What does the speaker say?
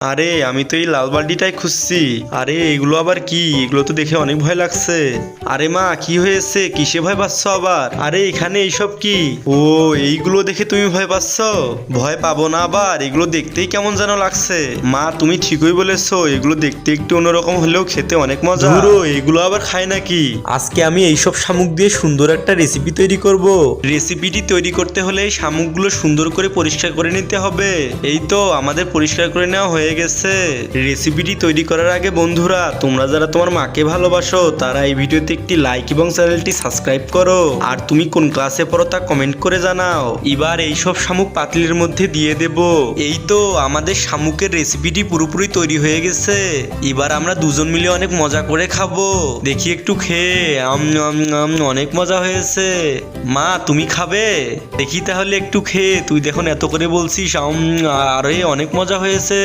আরে আমি তো এই লাল বালতিটাই খুঁজছি। আরে এগুলো আবার কি? এগুলো তো দেখে অনেক ভয় লাগছে। আরে মা, কি হয়েছে? কিসে ভয় পাচ্ছ আবার? আরে এখানে এইসব কি? ও, এইগুলো দেখে তুমি ভয় পাচ্ছ? ভয় পাবো না আবার, এগুলো দেখতেই কেমন যেন লাগছে। মা, তুমি ঠিকই বলেছো, এগুলো দেখতে একটু অন্যরকম হলেও খেতে অনেক মজা। ধুরো, এগুলো আবার খায় নাকি? আজকে আমি এইসব শামুক দিয়ে সুন্দর একটা রেসিপি তৈরি করব। রেসিপিটি তৈরি করতে হলে এই শামুকগুলো সুন্দর করে পরিষ্কার করে নিতে হবে। এই তো আমাদের পরিষ্কার করে নেওয়া হয়ে গেছে। রেসিপিটি তৈরি করার আগে বন্ধুরা, তোমরা যারা তোমার মাকে ভালোবাসো তারা এই ভিডিওতে একটি লাইক এবং চ্যানেলটি সাবস্ক্রাইব করো। আর তুমি কোন ক্লাসে পড়ো তা কমেন্ট করে জানাও। এবার এইসব শামুক পাতিলের মধ্যে দিয়ে দেব। এই তো আমাদের শামুকের রেসিপিটি পুরোপুরি তৈরি হয়ে গেছে। এবার আমরা দুজন মিলে অনেক মজা করে খাবো। দেখি একটু খেয়ে। অনেক মজা হয়েছে। মা, তুমি খাবে? দেখি তাহলে একটু খেয়ে। তুই দেখুন এত করে বলছিস। আরে অনেক মজা হয়েছে।